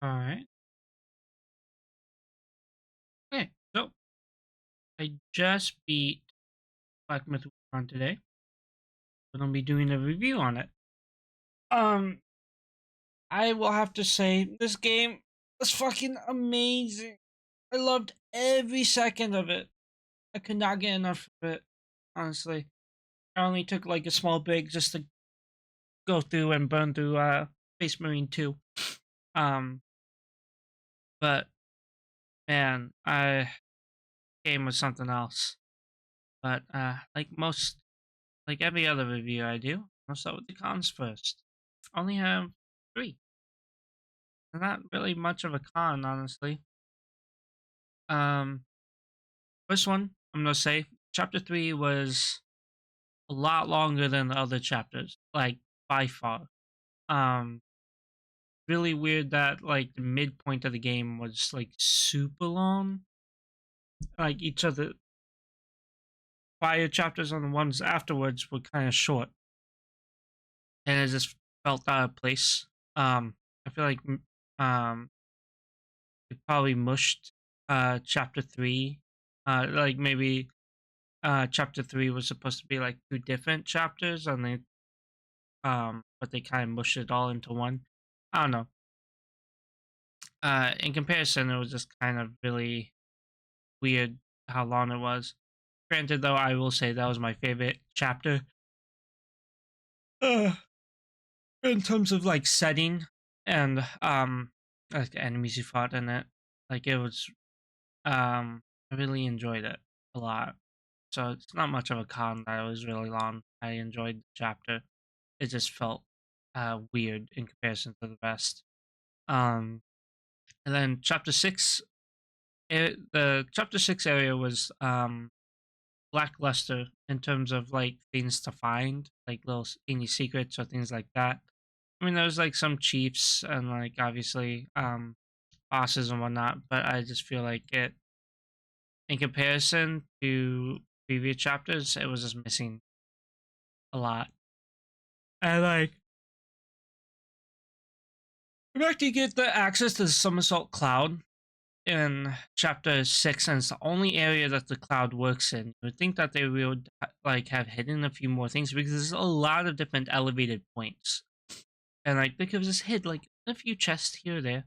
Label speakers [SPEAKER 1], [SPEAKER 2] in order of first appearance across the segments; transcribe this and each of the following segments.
[SPEAKER 1] All right. Okay. So I just beat Black Myth Wukong today. I'm gonna be doing a review on it. Um, I will have to say this game was fucking amazing. I loved every second of it. I could not get enough of it. Honestly, I only took like a small break just to go through and burn through Space Marine 2. Um, but man, I game was something else. But like every other review I do, I'll start with the cons first. I only have three. They're not really much of a con, honestly. Um, First one, I'm gonna say, chapter 3 was a lot longer than the other chapters, like by far. Um, Really weird that like the midpoint of the game was like super long. Like each of the prior chapters and the ones afterwards were kind of short, and it just felt out of place. I feel like they probably mushed chapter 3. Like maybe chapter 3 was supposed to be like two different chapters, and they but they kind of mushed it all into one. I don't know. In comparison, it was just kind of really weird how long it was. Granted, though, I will say that was my favorite chapter. Uh, in terms of like setting and like the enemies you fought in it, like it was I really enjoyed it a lot. So it's not much of a con that it was really long. I enjoyed the chapter. It just felt weird in comparison to the rest. Um, and then the chapter 6 area was lackluster in terms of like things to find, like little any secrets or things like that. I mean, there was like some chiefs and like obviously bosses and whatnot, but I just feel like it in comparison to previous chapters, it was just missing a lot. And like, in fact, you get the access to the Somersault Cloud in chapter 6, and it's the only area that the cloud works in. You would think that they would like have hidden a few more things because there's a lot of different elevated points, and like they could just hid like a few chests here or there,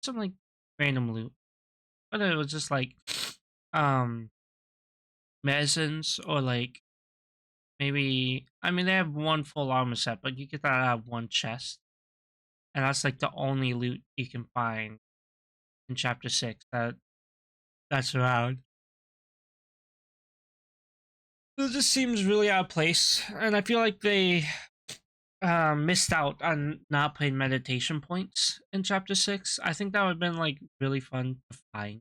[SPEAKER 1] some like random loot, but it was just like um medicines or like maybe I mean they have one full armor set, but you get that out of one chest, and that's like the only loot you can find in chapter 6 that's around. It just seems really out of place, and I feel like they missed out on not putting meditation points in chapter 6. I think that would have been like really fun to find.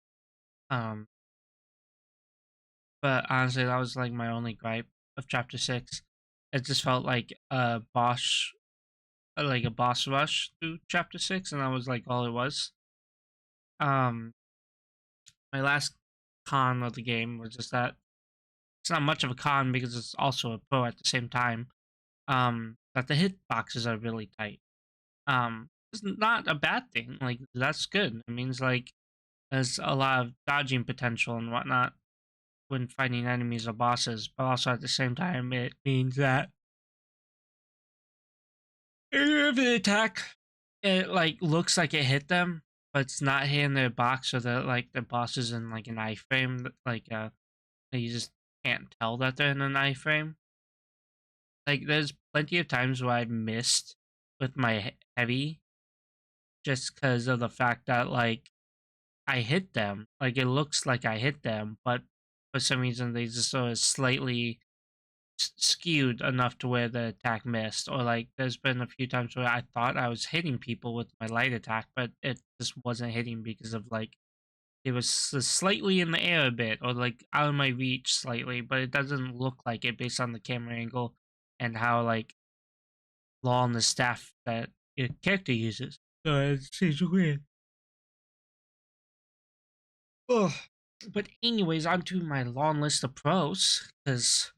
[SPEAKER 1] Um, but honestly, that was like my only gripe of chapter 6. It just felt like a boss rush through chapter 6, and that was like all it was. Um, my last con of the game was just that it's not much of a con because it's also a pro at the same time. That the hit boxes are really tight. It's not a bad thing. Like that's good. It means like there's a lot of dodging potential and whatnot when fighting enemies or bosses, but also at the same time it means that if the attack it like looks like it hit them, but it's not hitting their box or the boss is in like an iframe, you just can't tell that they're in an iframe. Like there's plenty of times where I've missed with my heavy just because of the fact that like I hit them. Like it looks like I hit them, but for some reason they just sort of slightly skewed enough to where the attack missed. Or like there's been a few times where I thought I was hitting people with my light attack, but it just wasn't hitting because of like it was slightly in the air a bit or like out of my reach slightly, but it doesn't look like it based on the camera angle and how like long the staff that your character uses. So it seems weird. Ugh. But anyways, on to my long list of pros, because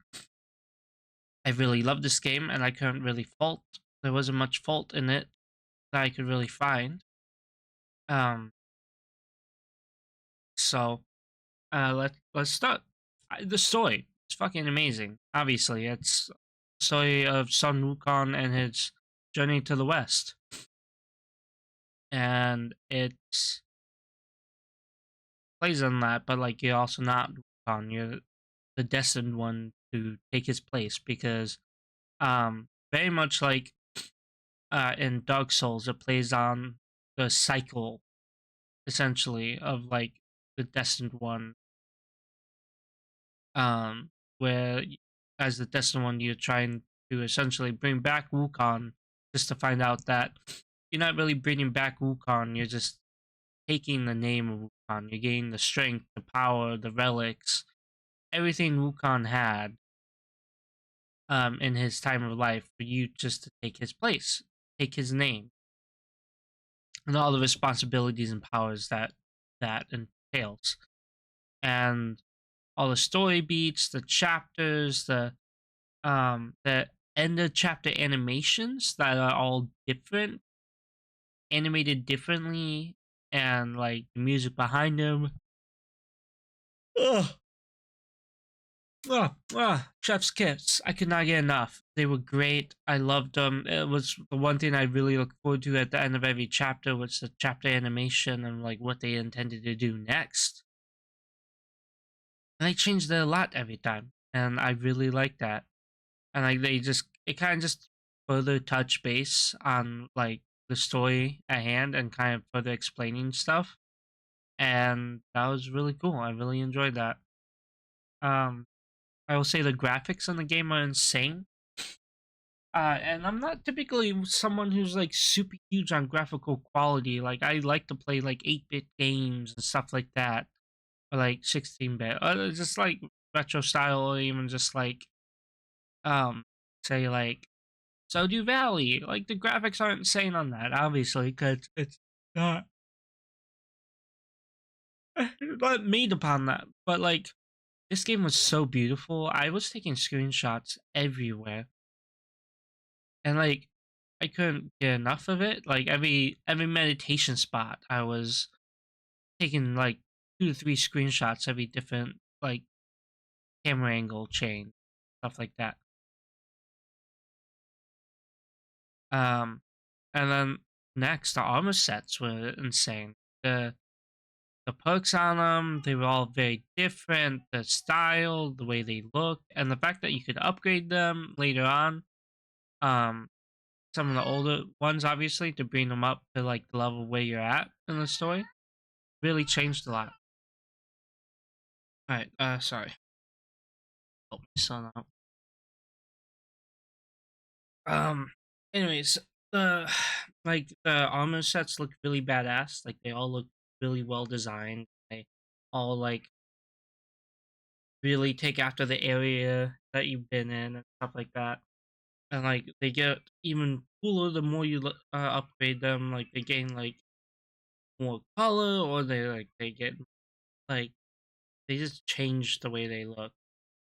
[SPEAKER 1] I really love this game and I couldn't really fault. There wasn't much fault in it that I could really find. Um, so let's start. The story is fucking amazing. Obviously, it's the story of Sun Wukong and his journey to the west, and it's plays on that. But like, you're also not Wukong. You're the destined one to take his place because very much like in Dark Souls, it plays on the cycle essentially of like the destined one, um, where as the destined one, you're trying to essentially bring back Wukong, just to find out that you're not really bringing back Wukong. You're just taking the name of Wukong. You're gaining the strength, the power, the relics, everything Wukong had in his time of life for you just to take his place, take his name, and all the responsibilities and powers that that entails, and all the story beats, the chapters, the end of chapter animations that are all different, animated differently, and like the music behind them. Ugh. Chef's kiss. I could not get enough. They were great. I loved them. It was the one thing I really look forward to at the end of every chapter was the chapter animation and like what they intended to do next. And they changed it a lot every time, and I really like that. And like they just it kind of just further touch base on like the story at hand and kind of further explaining stuff, and that was really cool. I really enjoyed that. Um, I will say the graphics on the game are insane. And I'm not typically someone who's like super huge on graphical quality. Like I like to play like 8-bit games and stuff like that, or like 16-bit, or just like retro style, or even just like um, say like Stardew Valley. Like the graphics aren't insane on that, obviously, because it's not not made upon that. But like this game was so beautiful. I was taking screenshots everywhere, and like I couldn't get enough of it. Like every meditation spot, I was taking like 2 to 3 screenshots every different like camera angle change, stuff like that. Um, and then next, the armor sets were insane. The perks on them, they were all very different. The style, the way they looked, and the fact that you could upgrade them later on. Um, some of the older ones, obviously, to bring them up to like the level where you're at in the story, really changed a lot. All right, sorry, help my son out. Um, anyways, the the armor sets look really badass. Like they all look really well designed. They all like really take after the area that you've been in and stuff like that. And like they get even cooler the more you upgrade them. Like they gain like more color, or they get like they just change the way they look,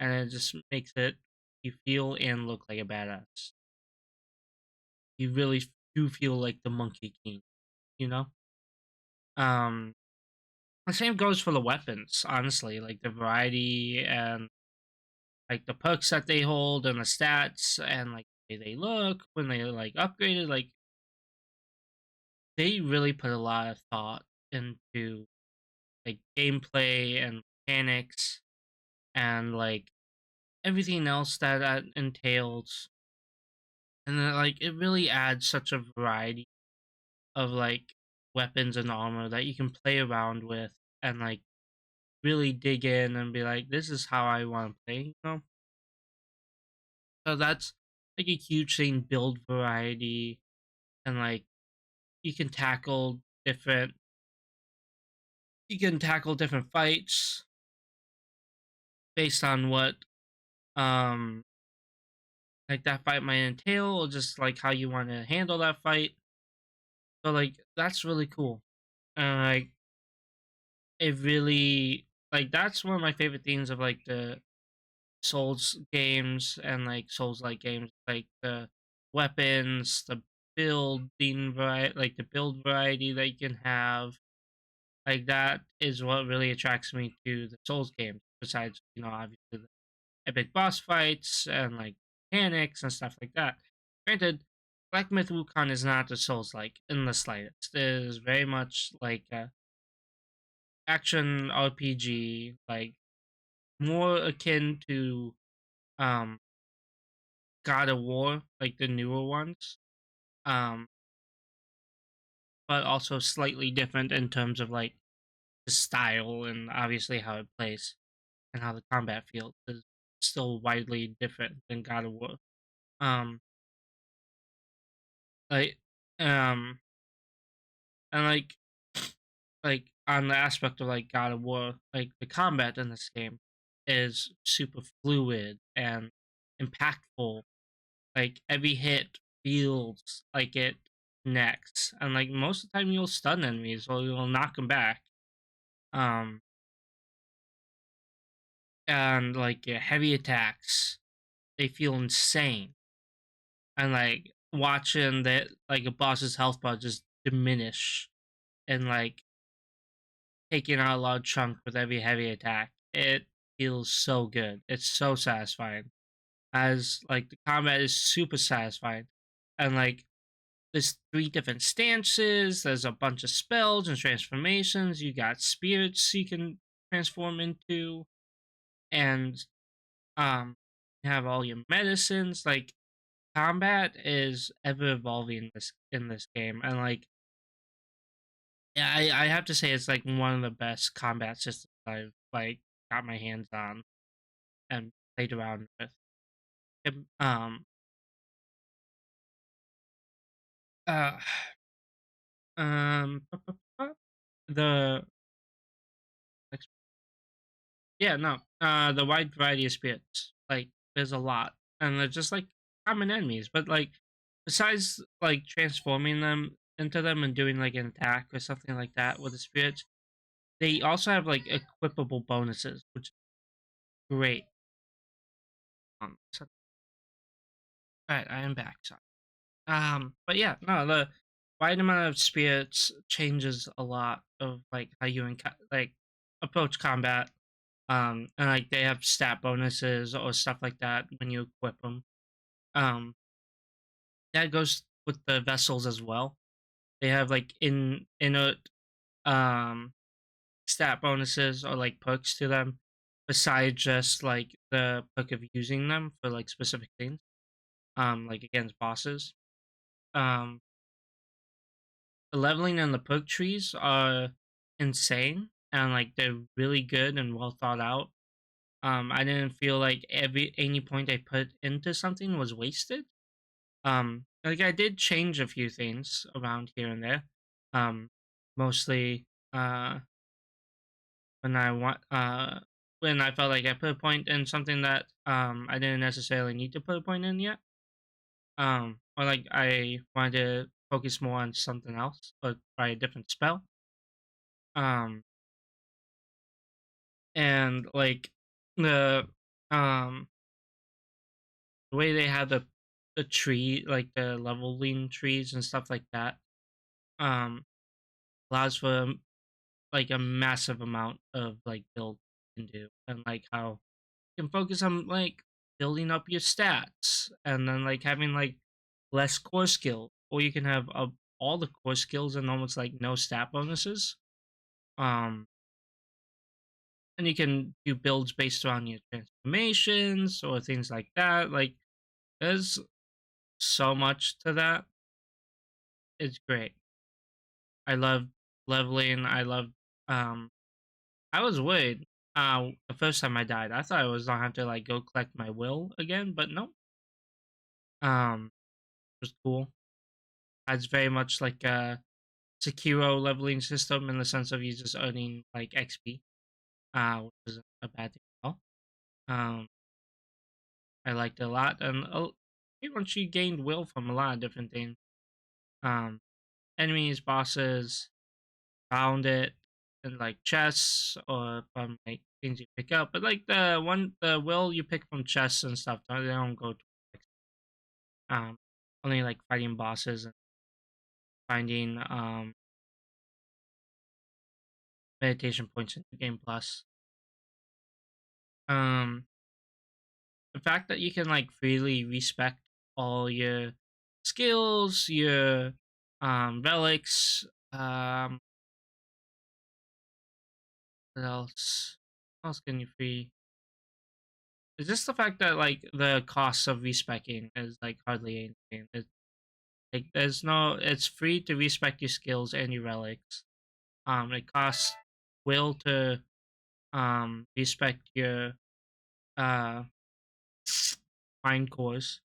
[SPEAKER 1] and it just makes it you feel and look like a badass. You really do feel like the Monkey King, you know. Um, the same goes for the weapons. Honestly, like the variety and like the perks that they hold and the stats and like the way they look when they like upgraded. Like they really put a lot of thought into like gameplay and mechanics and like everything else that that entails. And then, like it really adds such a variety of like weapons and armor that you can play around with and like really dig in and be like, this is how I want to play, you know? So that's like a huge thing, build variety, and like you can tackle different you can tackle different fights based on what um like that fight might entail, or just like how you want to handle that fight. So like that's really cool. And like it really like that's one of my favorite things of like the Souls games and like Souls like games, like the weapons, the building variety, like the build variety that you can have. Like that is what really attracts me to the Souls games. Besides, obviously the epic boss fights and like mechanics and stuff like that. Granted, Black Myth Wukong is not a Souls like in the slightest. It is very much like a action RPG, like more akin to um God of War, like the newer ones. Um, but also slightly different in terms of like the style and obviously how it plays and how the combat feels is still widely different than God of War. Um, like, um, and like on the aspect of like God of War, like the combat in this game is super fluid and impactful. Like every hit feels like it connects, and like most of the time you'll stun enemies or you'll knock them back. Um, and like heavy attacks, they feel insane, and like watching that like a boss's health bar just diminish and like taking out a large chunk with every heavy attack. It feels so good. It's so satisfying. As like the combat is super satisfying. And like there's three different stances, there's a bunch of spells and transformations, you got spirits you can transform into, and you have all your medicines. Like combat is ever evolving in this game. And like yeah, I have to say it's like one of the best combat systems I've like got my hands on and played around with. It, uh, the yeah, no, the wide variety of spirits. Like, there's a lot, and they're just like common enemies. But like, besides like transforming them into them and doing like an attack or something like that with the spirits, they also have like equipable bonuses, which is great. So, all right, I am back. Sorry. But yeah, no, the wide amount of spirits changes a lot of like how you like approach combat. And like they have stat bonuses or stuff like that when you equip them. Um, that goes with the vessels as well. They have like inert um stat bonuses or like perks to them, besides just like the perk of using them for like specific things. Like against bosses. Um, the leveling and the perk trees are insane and like they're really good and well thought out. I didn't feel like any point I put into something was wasted. Like I did change a few things around here and there. Um, mostly when I want when I felt like I put a point in something that I didn't necessarily need to put a point in yet. Or like I wanted to focus more on something else or try a different spell. Um, and like the um the way they have the tree, like the leveling trees and stuff like that, um, allows for like a massive amount of like build you can do, and like how you can focus on like building up your stats, and then like having like less core skill, or you can have all the core skills and almost like no stat bonuses. Um, and you can do builds based on your transformations or things like that. Like there's so much to that. It's great. I love leveling. I love um I was worried the first time I died. I thought I was gonna have to like go collect my will again, but no. It was cool. It's very much like a Sekiro leveling system in the sense of you just earning like XP, which isn't a bad thing at all. Um I liked it a lot, and pretty much you gained will from a lot of different things. Um Enemies, bosses, found it in like chests or from like things you pick up. But like the will you pick from chests and stuff, they don't go to like, um only like fighting bosses and finding meditation points in the game plus. Um, the fact that you can like freely respec all your skills, your relics, what else? What else can you free? It's just the fact that like the cost of respecing is like hardly anything. Like there's no, it's free to respec your skills and your relics. It costs will to respec your uh mind cores.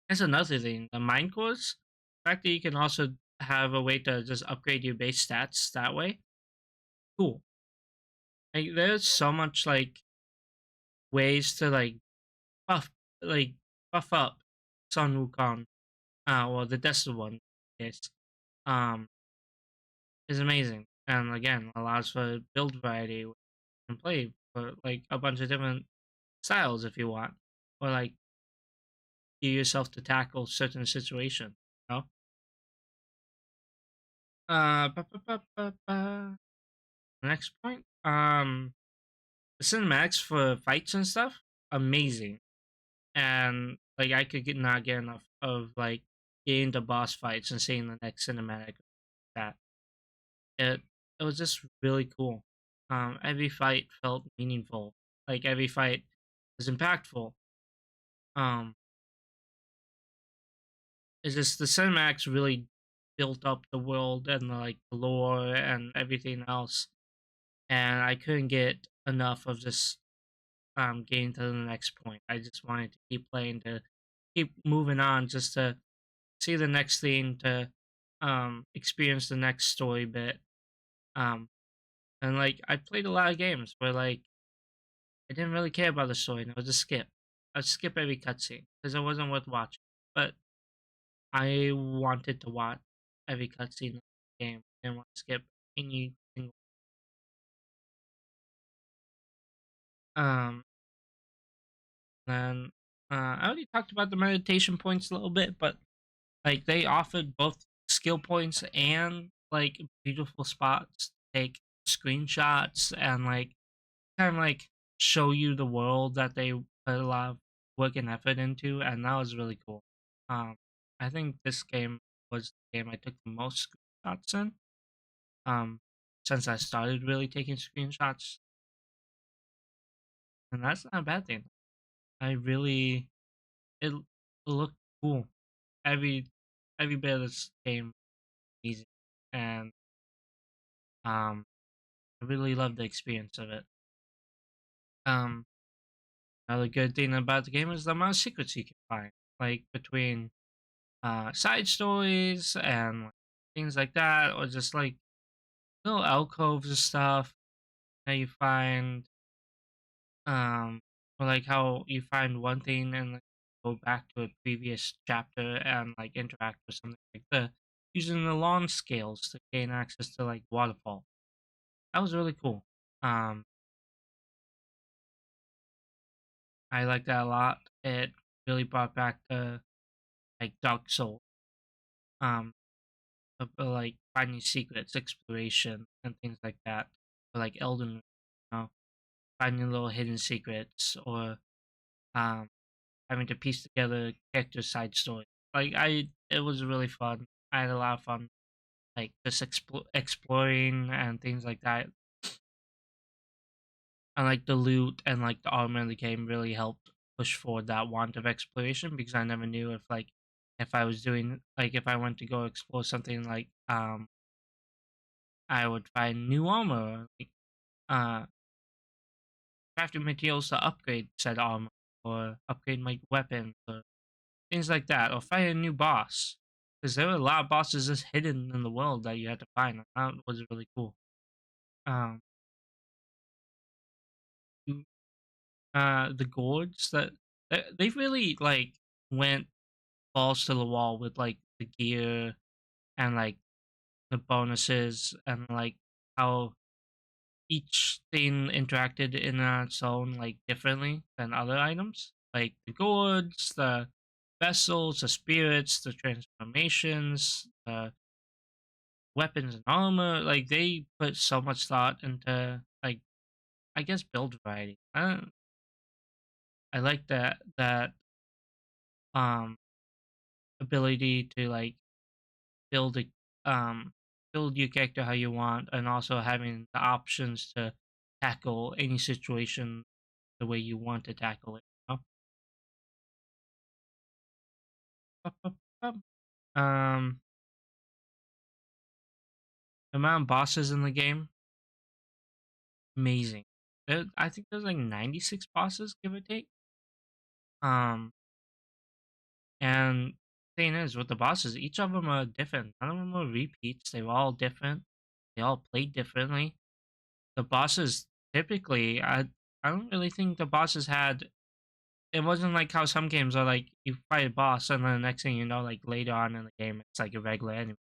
[SPEAKER 1] That's another thing. The mind cores, the fact that you can also have a way to just upgrade your base stats that way. Cool. Like there's so much like ways to buff like buff up Sun Wukong. Well the Desert one is um is amazing. And again allows for build variety and play for like a bunch of different styles if you want. Or like you yourself to tackle certain situations, you know? Ba, ba, ba, ba, ba. Next point. The cinematics for fights and stuff, amazing. And like I could not get enough of like getting the boss fights and seeing the next cinematic. That it it was just really cool. Every fight felt meaningful. Like every fight was impactful. Um, it's just the cinematics really built up the world and like the lore and everything else. And I couldn't get enough of just getting to the next point. I just wanted to keep playing, to keep moving on, just to see the next thing, to experience the next story bit. Um and like I played a lot of games where like I didn't really care about the story and I would just skip. I'd skip every cutscene because it wasn't worth watching. But I wanted to watch every cutscene of the game. I didn't want to skip any single um then I already talked about the meditation points a little bit, but like they offered both skill points and like beautiful spots to take screenshots and like kind of like show you the world that they put a lot of work and effort into, and that was really cool. Um, I think this game was the game I took the most screenshots in. Um, since I started really taking screenshots, and that's not a bad thing. I really it looked cool. Every every bit of this game easy, and I really loved the experience of it. Um, Another good thing about the game is the amount of secrets you can find, like between side stories and like, things like that, or just like little alcoves and stuff that you find. Um, or like how you find one thing and like, go back to a previous chapter and like interact with something like the using the lawn scales to gain access to like waterfall. That was really cool. Um, I like that a lot. It really brought back the like Dark Soul, um, like finding secrets, exploration, and things like that. Or like Elden, Ring, finding little hidden secrets, or um, having to piece together character side story. It was really fun. I had a lot of fun, like just exploring and things like that. And like the loot and like the armor in the game really helped push forward that want of exploration, because I never knew if like if I was doing like if I went to go explore something like I would find new armor, like uh crafting materials to upgrade said armor, or upgrade my weapons, or things like that, or find a new boss. Because there were a lot of bosses just hidden in the world that you had to find. And that was really cool. Um, the gourds that they really like went balls to the wall with like the gear and like the bonuses and like how each thing interacted in its own like differently than other items. Like the gourds, the vessels, the spirits, the transformations, the weapons and armor. Like they put so much thought into like I guess build variety. I like that um ability to like build a build your character how you want, and also having the options to tackle any situation the way you want to tackle it. Know? The amount of bosses in the game, amazing. I think there's like 96 bosses, give or take. Um, and thing is, with the bosses, each of them are different. None of them are repeats. They were all different. They all played differently. The bosses typically, I don't really think the bosses had. It wasn't like how some games are like you fight a boss and then the next thing you know, like later on in the game, it's like a regular enemy.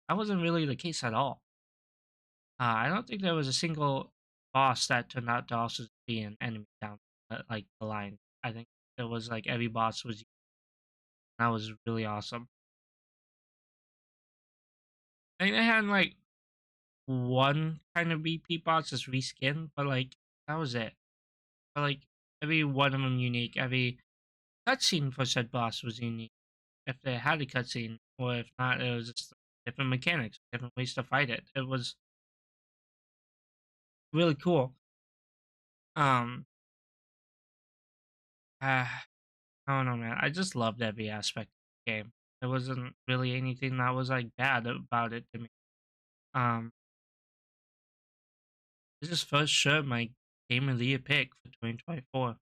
[SPEAKER 1] That wasn't really the case at all. I don't think there was a single boss that turned out to also be an enemy down like the line. I think it was like every boss was that was really awesome. I think they had like one kind of repeat boss just reskin, but like that was it. But like every one of them unique. Every cutscene for said boss was unique. If they had a cutscene, or if not, it was just different mechanics, different ways to fight it. It was really cool. Um, I don't know, man. I just loved every aspect of the game. There wasn't really anything that was like bad about it to me. Um, this is first sure my game of the year pick for 2024.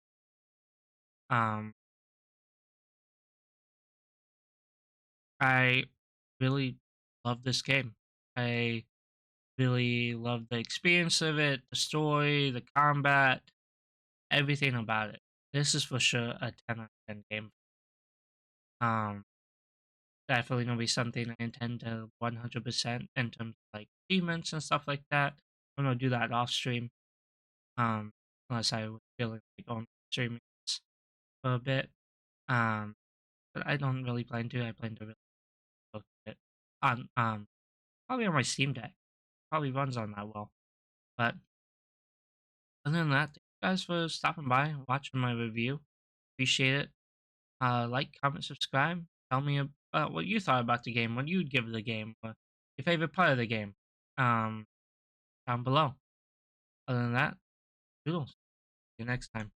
[SPEAKER 1] Um, I really love this game. I really love the experience of it, the story, the combat, everything about it. This is for sure a 10 out of 10 game. Um, definitely gonna be something I intend to 100% in terms of like achievements and stuff like that. I'm gonna do that off stream. Um, unless I was feeling like on streaming for a bit. Um, but I don't really plan to. I plan to really look at it on probably on my Steam Deck. Probably runs on that well. But other than that, thank you guys for stopping by and watching my review. Appreciate it. Like, comment, subscribe. Tell me about what you thought about the game, what you'd give the game, or your favorite part of the game. Um, down below. Other than that, doodles. See you next time.